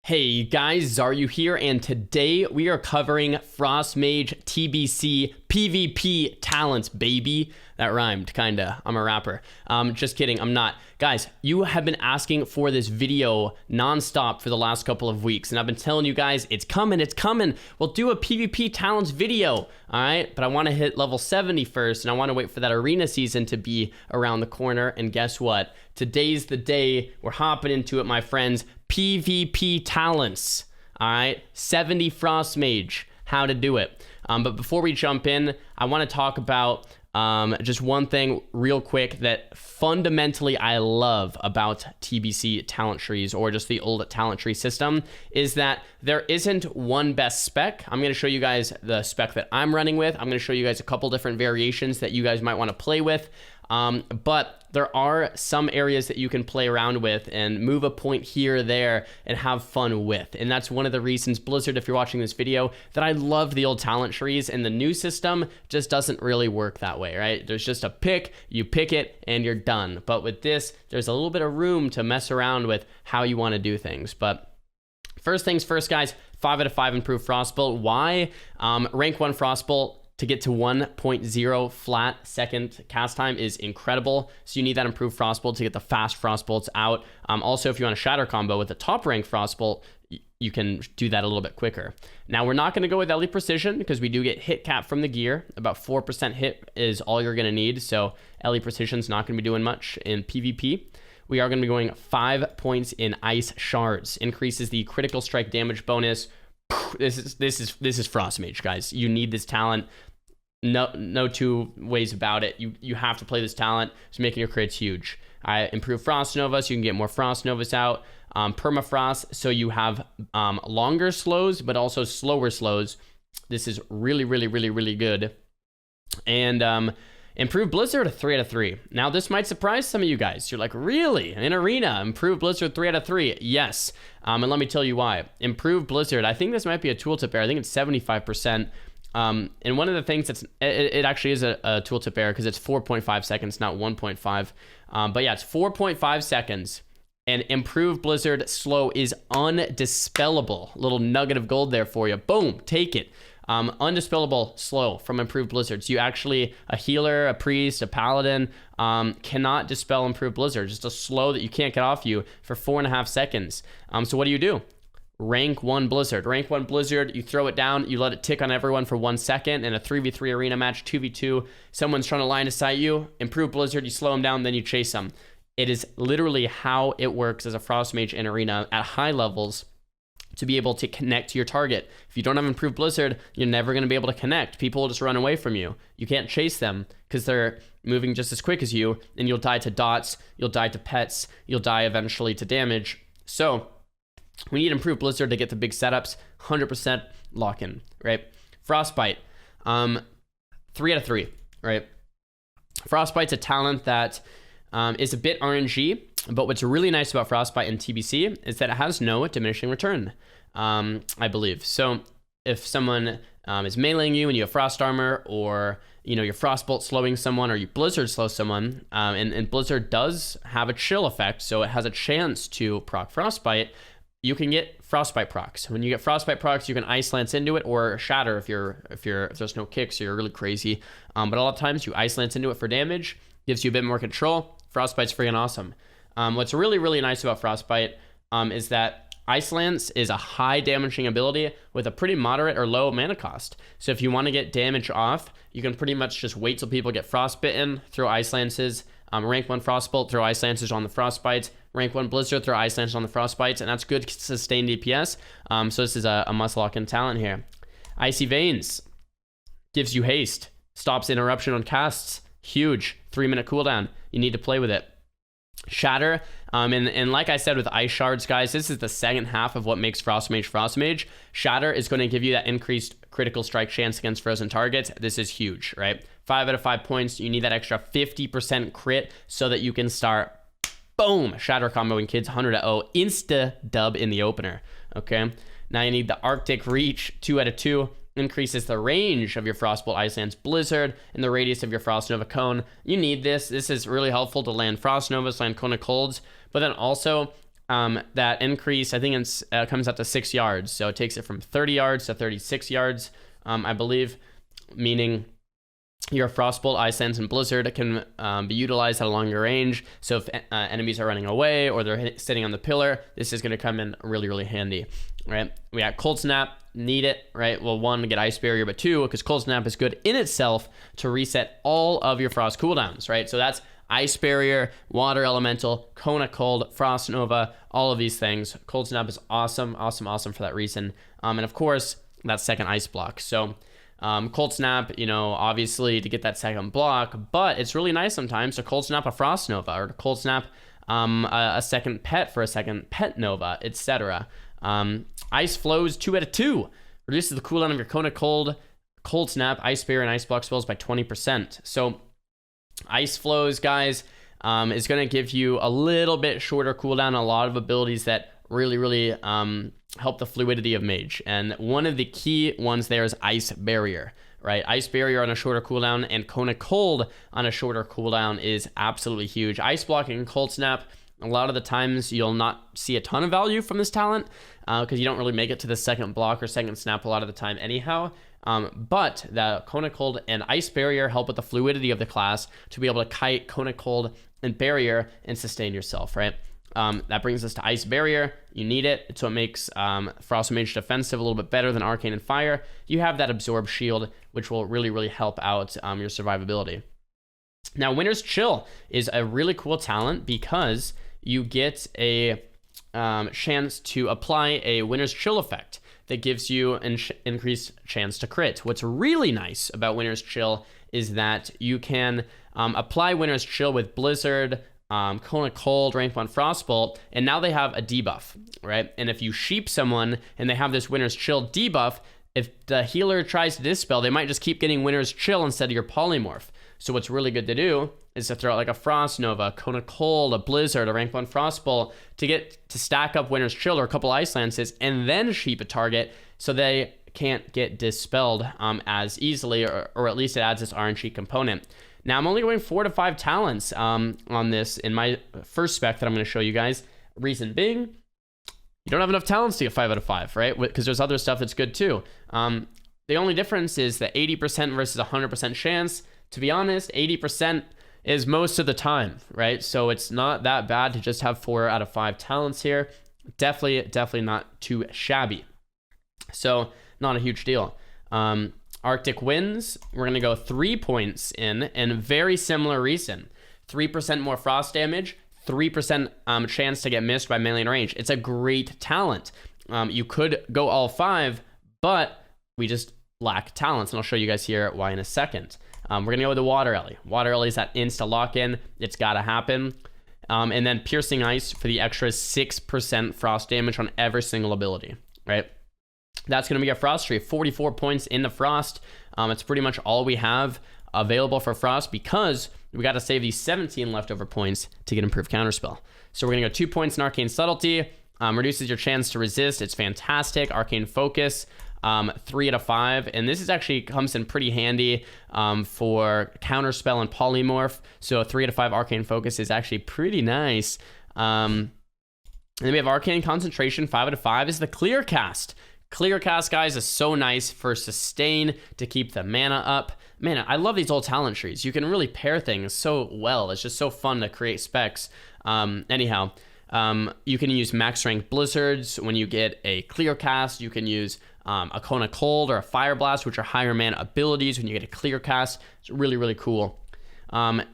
Hey guys, Xaryu here, and today we are covering Frost Mage TBC PvP talents, baby. That rhymed, kinda. I'm a rapper. Just kidding, I'm not. Guys, you have been asking for this video nonstop for the last couple of weeks, and I've been telling you guys, it's coming, it's coming. We'll do a PvP talents video, all right? But I wanna hit level 70 first, and I wanna wait for that arena season to be around the corner, and guess what? Today's the day. We're hopping into it, my friends. PvP talents, all right? 70 Frost Mage, how to do it. But before we jump in, I want to talk about just one thing real quick that fundamentally I love about TBC talent trees, or just the old talent tree system, is that there isn't one best spec. I'm going to show you guys the spec that I'm running with. I'm going to show you guys a couple different variations that you guys might want to play with. But there are some areas that you can play around with and move a point here or there and have fun with. And that's one of the reasons, Blizzard, if you're watching this video, that I love the old talent trees, and the new system just doesn't really work that way, right? There's just a pick, you pick it, and you're done. But with this, there's a little bit of room to mess around with how you want to do things. But first things first, guys, 5 out of 5 improved Frostbolt. Why? Rank 1 Frostbolt to get to 1.0 flat second cast time is incredible. So you need that improved Frostbolt to get the fast Frostbolts out. Also, if you want a Shatter combo with the top rank Frostbolt, you can do that a little bit quicker. Now, we're not going to go with Lvly Precision because we do get hit cap from the gear. About 4% hit is all you're going to need. So Lvly Precision is not going to be doing much in PvP. We are going to be going 5 points in Ice Shards. Increases the critical strike damage bonus. This is Frost Mage, guys. You need this talent. No two ways about it. You have to play this talent. It's making your crits huge. I improve Frost Nova, so you can get more Frost Novas out. Permafrost, so you have longer slows, but also slower slows. This is really good. And improved Blizzard, 3 out of 3. Now, this might surprise some of you guys. You're like, really? In Arena, improved Blizzard, 3 out of 3? Yes. And let me tell you why. Improved Blizzard, I think this might be a tooltip error. I think it's 75%. And one of the things it actually is a tooltip error because it's 4.5 seconds, not 1.5. But yeah, it's 4.5 seconds. And improved Blizzard slow is undispellable. Little nugget of gold there for you. Boom, take it. Undispellable slow from improved Blizzards. You actually, a healer, a priest, a paladin, cannot dispel improved Blizzard. Just a slow that you can't get off you for 4.5 seconds. So what do? Rank 1 Blizzard. Rank 1 Blizzard, you throw it down, you let it tick on everyone for 1 second. In a 3v3 arena match, 2v2, someone's trying to line of sight you, improved Blizzard, you slow them down, then you chase them. It is literally how it works as a Frost Mage in arena at high levels to be able to connect to your target. If you don't have improved Blizzard, you're never going to be able to connect. People will just run away from you. You can't chase them because they're moving just as quick as you, and you'll die to dots, you'll die to pets, you'll die eventually to damage. So we need improved Blizzard to get the big setups. 100% lock in, right? Frostbite, 3 out of 3, right? Frostbite's a talent that is a bit RNG, but what's really nice about Frostbite and TBC is that it has no diminishing return, I believe. So if someone is meleeing you and you have Frost Armor, or your Frostbolt slowing someone, or you Blizzard slow someone, and Blizzard does have a chill effect, so it has a chance to proc Frostbite, you can get Frostbite procs. When you get Frostbite procs, you can Ice Lance into it, or Shatter if there's no kicks, so you're really crazy. But a lot of times you Ice Lance into it for damage, gives you a bit more control. Frostbite's freaking awesome. What's really nice about Frostbite is that Ice Lance is a high damaging ability with a pretty moderate or low mana cost. So if you want to get damage off, you can pretty much just wait till people get frostbitten, throw Ice Lances. Rank 1 Frostbolt, throw Ice Lances on the Frostbites. Rank 1 Blizzard, throw Ice Lances on the Frostbites, and that's good sustained DPS. So this is a must lock in talent here. Icy Veins gives you haste, stops interruption on casts. Huge. 3-minute cooldown. You need to play with it. Shatter, and like I said with Ice Shards, guys, this is the second half of what makes Frost Mage. Shatter is going to give you that increased critical strike chance against frozen targets. This is huge, right? 5 out of 5 points. You need that extra 50% crit so that you can start, boom, Shatter comboing kids 100-0, insta dub in the opener, okay? Now you need the Arctic Reach, 2 out of 2. Increases the range of your Frostbolt, Ice Lance, Blizzard, and the radius of your Frost Nova Cone. You need this. This is really helpful to land Frost Novas, land Cone of Colds, but then also that increase, I think it's comes out to 6 yards. So it takes it from 30 yards to 36 yards, I believe, meaning your Frostbolt, Ice Lance, and Blizzard can be utilized at a longer range. So if enemies are running away or they're sitting on the pillar, this is going to come in really, really handy, right? We got Cold Snap, need it, right? Well, one, to get Ice Barrier, but two, because Cold Snap is good in itself to reset all of your Frost cooldowns, right? So that's Ice Barrier, Water Elemental, Cone of Cold, Frost Nova, all of these things. Cold Snap is awesome, awesome, awesome for that reason. And of course, that second Ice Block. So Cold Snap, you know, obviously to get that second block, but it's really nice sometimes to Cold Snap a Frost Nova or to Cold Snap a second pet for a second Pet Nova, etc. Ice Flows 2 out of 2. Reduces the cooldown of your Cone of Cold, Cold Snap, Ice Barrier, and Ice Block spells by 20%. So Ice Flows, guys, is going to give you a little bit shorter cooldown, a lot of abilities that really, really help the fluidity of Mage. And one of the key ones there is Ice Barrier, right? Ice Barrier on a shorter cooldown and Cone of Cold on a shorter cooldown is absolutely huge. Ice Block and Cold Snap, a lot of the times you'll not see a ton of value from this talent because you don't really make it to the second block or second snap a lot of the time anyhow. But the Cone of Cold and Ice Barrier help with the fluidity of the class to be able to kite Cone of Cold and Barrier and sustain yourself, right? That brings us to Ice Barrier. You need it. It's what makes Frost Mage defensive a little bit better than Arcane and Fire. You have that Absorb Shield, which will really, really help out your survivability. Now, Winter's Chill is a really cool talent because you get a chance to apply a Winter's Chill effect that gives you an increased chance to crit. What's really nice about Winter's Chill is that you can apply Winter's Chill with Blizzard, Cone of Cold, Rank 1 Frostbolt, and now they have a debuff, right? And if you sheep someone and they have this Winter's Chill debuff, if the healer tries to dispel, they might just keep getting Winter's Chill instead of your polymorph. So what's really good to do is to throw out like a Frost Nova, Cone of Cold, a Blizzard, a Rank 1 Frostbolt to get to stack up Winter's Chill or a couple Ice Lances and then sheep a target so they can't get dispelled as easily, or at least it adds this RNG component. Now, I'm only going 4 to 5 talents on this in my first spec that I'm going to show you guys. Reason being, you don't have enough talents to get 5 out of 5, right? Because there's other stuff that's good too. The only difference is the 80% versus 100% chance. To be honest, 80% is most of the time, right? So it's not that bad to just have 4 out of 5 talents here. Definitely not too shabby. So not a huge deal. Arctic Winds, we're going to go 3 points in, and very similar reason. 3% more frost damage, 3% chance to get missed by melee range. It's a great talent. You could go all 5, but we just lack talents, and I'll show you guys here why in a second. We're going to go with the Water Ellie. Water Ellie is that insta lock-in. It's got to happen. And then Piercing Ice for the extra 6% frost damage on every single ability, right? That's going to be our Frost tree. 44 points in the Frost. It's pretty much all we have available for Frost because we got to save these 17 leftover points to get improved counterspell. So we're going to go 2 points in Arcane Subtlety. Reduces your chance to resist. It's fantastic. Arcane Focus, 3 out of 5. And this is actually comes in pretty handy for counterspell and polymorph. So 3 out of 5 Arcane Focus is actually pretty nice. And then we have Arcane Concentration. 5 out of 5 is the Clear Cast. Clear Cast, guys, is so nice for sustain to keep the mana up. Man, I love these old talent trees. You can really pair things so well. It's just so fun to create specs. Anyhow, you can use max rank Blizzards when you get a Clear Cast. You can use a Cone of Cold or a Fire Blast, which are higher mana abilities when you get a Clear Cast. It's really, really cool.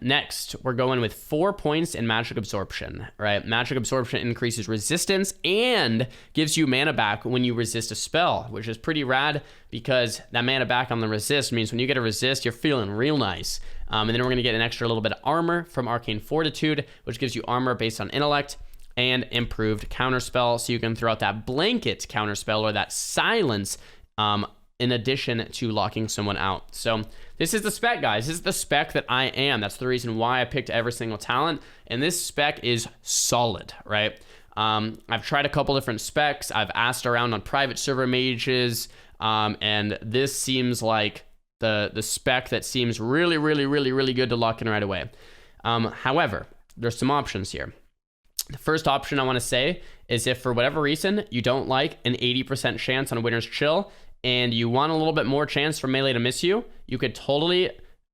Next, we're going with 4 points in Magic Absorption, right? Magic Absorption increases resistance and gives you mana back when you resist a spell, which is pretty rad because that mana back on the resist means when you get a resist, you're feeling real nice. And then we're going to get an extra little bit of armor from Arcane Fortitude, which gives you armor based on intellect and improved counterspell. So you can throw out that blanket counterspell or that silence in addition to locking someone out. So this is the spec, guys. This is the spec that I am. That's the reason why I picked every single talent. And this spec is solid, right? I've tried a couple different specs. I've asked around on private server mages. And this seems like the spec that seems really good to lock in right away. However, there's some options here. The first option I want to say is if for whatever reason you don't like an 80% chance on Winner's Chill and you want a little bit more chance for melee to miss you, you could totally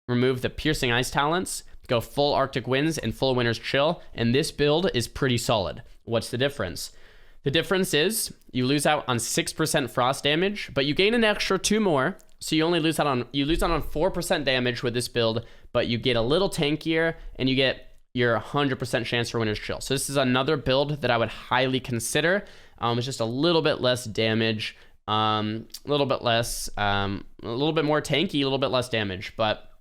remove the Piercing Ice talents, go full Arctic Winds and full Winner's Chill, and this build is pretty solid. What's the difference? The difference is you lose out on 6% frost damage, but you gain an extra 2 more, so you only lose out on 4% damage with this build, but you get a little tankier and you get your 100% chance for Winner's Chill. So this is another build that I would highly consider. It's just a little bit less damage, a little bit more tanky, a little bit less damage, but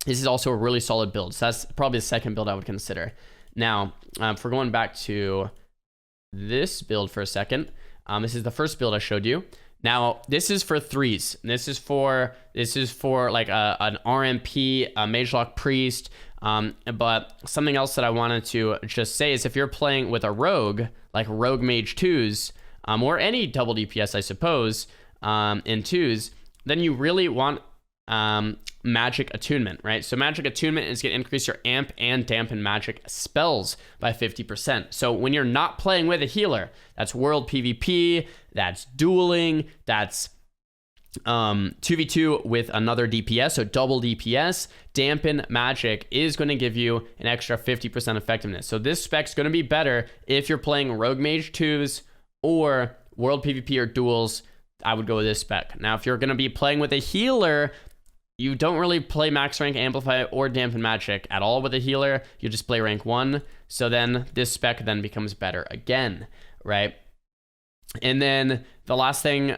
this is also a really solid build. So that's probably the second build I would consider. Now, if we're going back to this build for a second, this is the first build I showed you. Now, this is for 3s. This is for like an RMP, a Mage Lock Priest. But something else that I wanted to just say is if you're playing with a rogue, like Rogue Mage 2s, or any double DPS, I suppose, in 2s, then you really want Magic Attunement, right? So Magic Attunement is going to increase your amp and dampen magic spells by 50%. So when you're not playing with a healer, that's world PvP, that's dueling, that's 2v2 with another DPS, so double DPS, dampen magic is going to give you an extra 50% effectiveness. So this spec's going to be better if you're playing Rogue Mage 2s or world PvP or duels. I would go with this spec. Now, if you're going to be playing with a healer, you don't really play max rank amplify or dampen magic at all with a healer. You just play rank 1. So then this spec then becomes better again, right? And then the last thing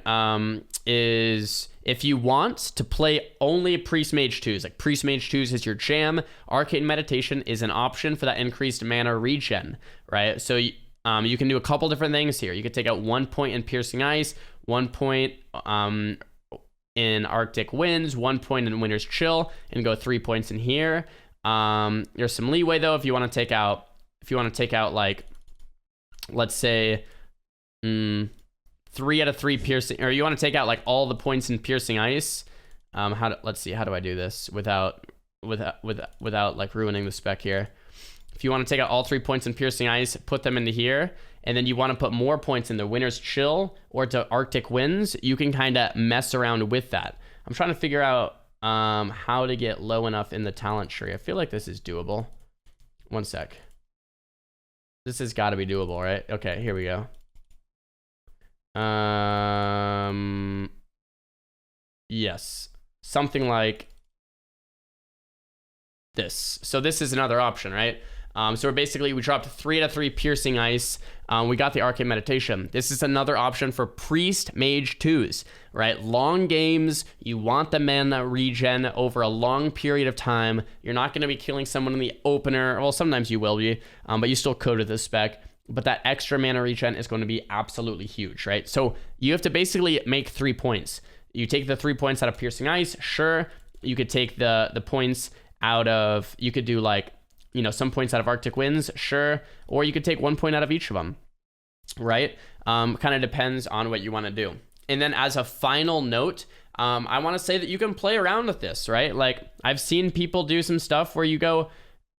is if you want to play only Priest Mage 2s, like Priest Mage 2s is your jam, Arcane Meditation is an option for that increased mana regen, right? So you can do a couple different things here. You could take out 1 point in Piercing Ice, 1 point in Arctic Winds, 1 point in Winter's Chill, and go 3 points in here. There's some leeway though if you want to take out like, let's say 3 out of 3 piercing, or you want to take out like all the points in Piercing Ice. Let's see, how do I do this without like ruining the spec here? If you want to take out all 3 points in Piercing Ice, put them into here, and then you want to put more points in the Winter's Chill or to Arctic Winds, you can kind of mess around with that. I'm trying to figure out how to get low enough in the talent tree. I feel like this is doable. One sec. This has got to be doable, right? Okay, here we go. Yes, something like this. So this is another option, right? So we dropped 3 out of 3 Piercing Ice. We got the Arcane Meditation. This is another option for Priest Mage 2s, right? Long games, you want the mana regen over a long period of time. You're not going to be killing someone in the opener. Well, sometimes you will be, but you still could with this spec. But that extra mana regen is going to be absolutely huge, right? So you have to basically make 3 points. You take the 3 points out of Piercing Ice, sure. You could take the points out of, you could do like, you know, some points out of Arctic Winds, sure. Or you could take 1 point out of each of them, right? Kind of depends on what you want to do. And then as a final note, I want to say that you can play around with this, right? Like I've seen people do some stuff where you go,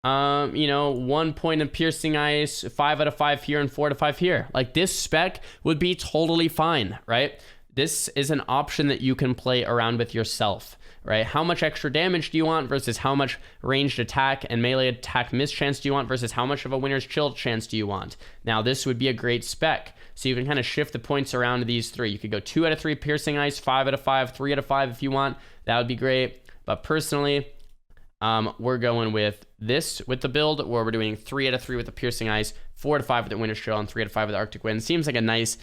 1 point in Piercing Ice, 5 out of 5 here and 4 out of 5 here. Like this spec would be totally fine, right? This is an option that you can play around with yourself, right? How much extra damage do you want versus how much ranged attack and melee attack miss chance do you want versus how much of a Winner's Chill chance do you want? Now this would be a great spec. So you can kind of shift the points around to these 3. You could go 2 out of 3 Piercing Ice, 5 out of 5, 3 out of 5 if you want. That would be great. But personally, we're going with this with the build where we're doing 3 out of 3 with the Piercing Ice, 4 out of 5 with the Winter's Chill, and 3 out of 5 with the Arctic Wind. Seems like a nice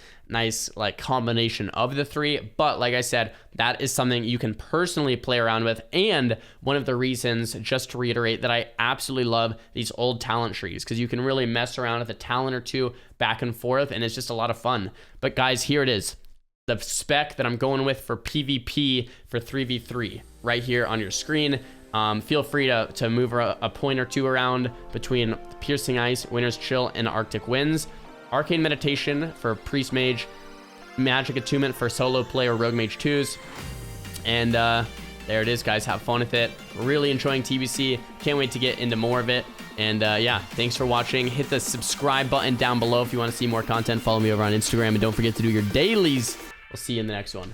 like combination of the 3. But like I said, that is something you can personally play around with. And one of the reasons, just to reiterate, that I absolutely love these old talent trees, because you can really mess around with a talent or 2 back and forth, and it's just a lot of fun. But guys, here it is. The spec that I'm going with for PvP for 3v3 right here on your screen. Feel free to move a point or 2 around between Piercing Ice, Winter's Chill, and Arctic Winds. Arcane Meditation for Priest Mage, Magic Attunement for solo play or Rogue Mage 2s. And there it is, guys. Have fun with it. Really enjoying TBC. Can't wait to get into more of it. And yeah, thanks for watching. Hit the subscribe button down below if you want to see more content. Follow me over on Instagram, and don't forget to do your dailies. We'll see you in the next one.